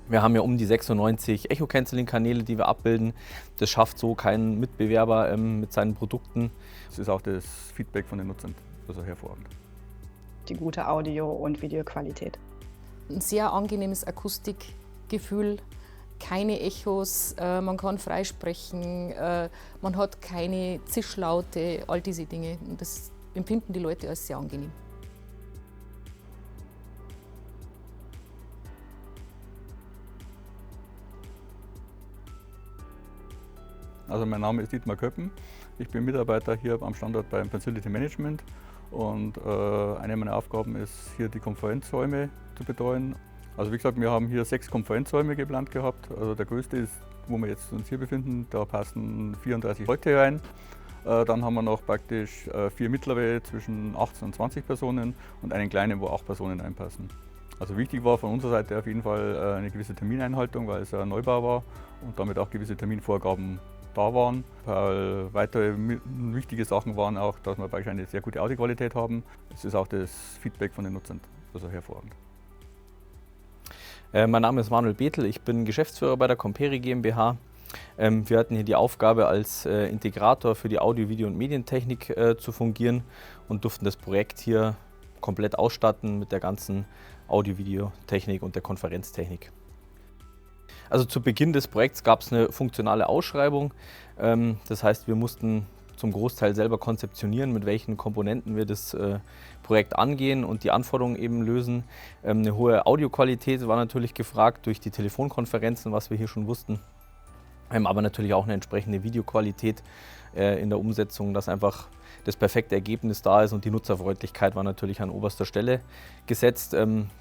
Wir haben ja um die 96 Echo-Canceling-Kanäle, die wir abbilden. Das schafft so kein Mitbewerber mit seinen Produkten. Es ist auch das Feedback von den Nutzern also hervorragend. Die gute Audio- und Videoqualität. Ein sehr angenehmes Akustikgefühl, keine Echos, man kann frei sprechen, man hat keine Zischlaute, all diese Dinge. Und das empfinden die Leute als sehr angenehm. Also mein Name ist Dietmar Köppen. Ich bin Mitarbeiter hier am Standort beim Facility Management und eine meiner Aufgaben ist, hier die Konferenzräume zu betreuen. Also wie gesagt, wir haben hier 6 Konferenzräume geplant gehabt. Also der größte ist, wo wir jetzt uns hier befinden, da passen 34 Leute rein. Dann haben wir noch praktisch 4 mittlere zwischen 18 und 20 Personen und einen kleinen, wo 8 Personen reinpassen. Also wichtig war von unserer Seite auf jeden Fall eine gewisse Termineinhaltung, weil es ein Neubau war und damit auch gewisse Terminvorgaben da waren. Weitere wichtige Sachen waren auch, dass wir praktisch eine sehr gute Audioqualität haben. Es ist auch das Feedback von den Nutzern also hervorragend. Mein Name ist Manuel Bethel, ich bin Geschäftsführer bei der Comperi GmbH. Wir hatten hier die Aufgabe, als Integrator für die Audio-, Video- und Medientechnik zu fungieren und durften das Projekt hier komplett ausstatten mit der ganzen Audio-, Video-Technik und der Konferenztechnik. Also zu Beginn des Projekts gab es eine funktionale Ausschreibung. Das heißt, wir mussten zum Großteil selber konzeptionieren, mit welchen Komponenten wir das Projekt angehen und die Anforderungen eben lösen. Eine hohe Audioqualität war natürlich gefragt durch die Telefonkonferenzen, was wir hier schon wussten. Aber natürlich auch eine entsprechende Videoqualität in der Umsetzung, dass einfach das perfekte Ergebnis da ist und die Nutzerfreundlichkeit war natürlich an oberster Stelle gesetzt.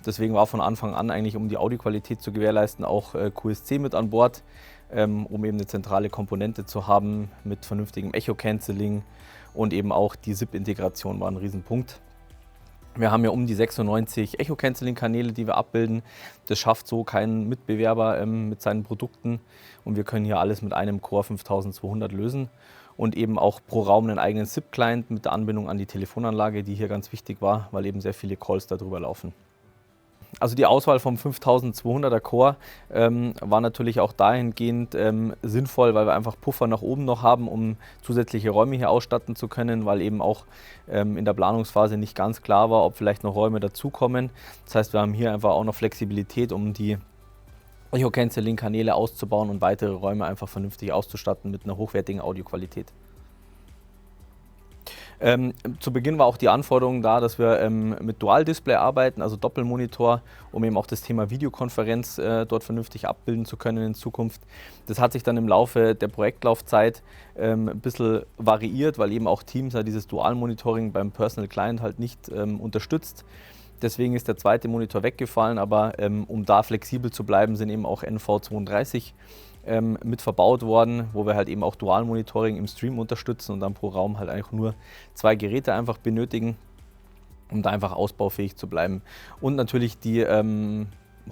Deswegen war von Anfang an eigentlich, um die Audioqualität zu gewährleisten, auch QSC mit an Bord, um eben eine zentrale Komponente zu haben mit vernünftigem Echo-Canceling und eben auch die SIP-Integration war ein Riesenpunkt. Wir haben ja um die 96 Echo-Canceling-Kanäle, die wir abbilden. Das schafft so kein Mitbewerber mit seinen Produkten und wir können hier alles mit einem Core 5200 lösen und eben auch pro Raum einen eigenen SIP-Client mit der Anbindung an die Telefonanlage, die hier ganz wichtig war, weil eben sehr viele Calls darüber laufen. Also die Auswahl vom 5200er Core war natürlich auch dahingehend sinnvoll, weil wir einfach Puffer nach oben noch haben, um zusätzliche Räume hier ausstatten zu können, weil eben auch in der Planungsphase nicht ganz klar war, ob vielleicht noch Räume dazukommen. Das heißt, wir haben hier einfach auch noch Flexibilität, um die Echo-Canceling-Kanäle auszubauen und weitere Räume einfach vernünftig auszustatten mit einer hochwertigen Audioqualität. Zu Beginn war auch die Anforderung da, dass wir mit Dual-Display arbeiten, also Doppelmonitor, um eben auch das Thema Videokonferenz dort vernünftig abbilden zu können in Zukunft. Das hat sich dann im Laufe der Projektlaufzeit ein bisschen variiert, weil eben auch Teams ja dieses Dual-Monitoring beim Personal Client halt nicht unterstützt. Deswegen ist der zweite Monitor weggefallen, aber um da flexibel zu bleiben, sind eben auch NV32 mit verbaut worden, wo wir halt eben auch Dual-Monitoring im Stream unterstützen und dann pro Raum halt eigentlich nur 2 Geräte einfach benötigen, um da einfach ausbaufähig zu bleiben. Und natürlich die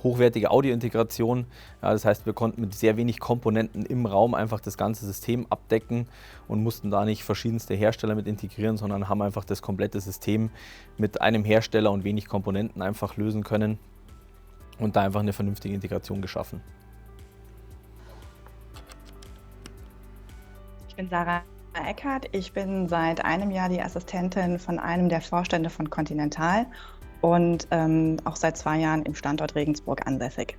hochwertige Audiointegration, ja, das heißt, wir konnten mit sehr wenig Komponenten im Raum einfach das ganze System abdecken und mussten da nicht verschiedenste Hersteller mit integrieren, sondern haben einfach das komplette System mit einem Hersteller und wenig Komponenten einfach lösen können und da einfach eine vernünftige Integration geschaffen. Ich bin Sarah Eckhardt. Ich bin seit einem Jahr die Assistentin von einem der Vorstände von Continental und auch seit 2 Jahren im Standort Regensburg ansässig.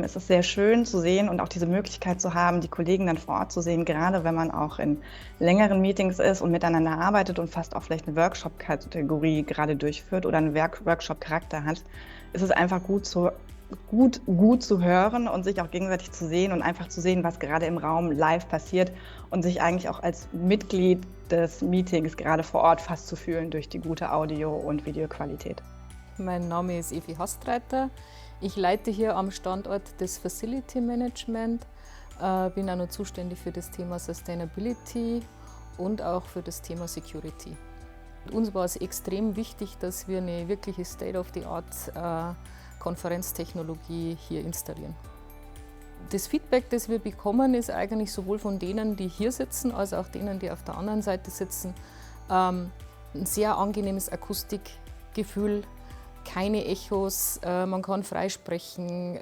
Es ist sehr schön zu sehen und auch diese Möglichkeit zu haben, die Kollegen dann vor Ort zu sehen, gerade wenn man auch in längeren Meetings ist und miteinander arbeitet und fast auch vielleicht eine Workshop-Kategorie gerade durchführt oder einen Workshop-Charakter hat, ist es einfach gut zu hören und sich auch gegenseitig zu sehen und einfach zu sehen, was gerade im Raum live passiert und sich eigentlich auch als Mitglied des Meetings gerade vor Ort fast zu fühlen durch die gute Audio- und Videoqualität. Mein Name ist Evi Hastreiter. Ich leite hier am Standort das Facility Management, bin auch noch zuständig für das Thema Sustainability und auch für das Thema Security. Uns war es extrem wichtig, dass wir eine wirkliche State-of-the-Art Konferenztechnologie hier installieren. Das Feedback, das wir bekommen, ist eigentlich sowohl von denen, die hier sitzen, als auch denen, die auf der anderen Seite sitzen, ein sehr angenehmes Akustikgefühl, keine Echos, man kann frei sprechen,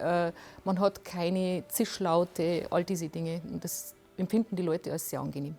man hat keine Zischlaute, all diese Dinge. Und das empfinden die Leute als sehr angenehm.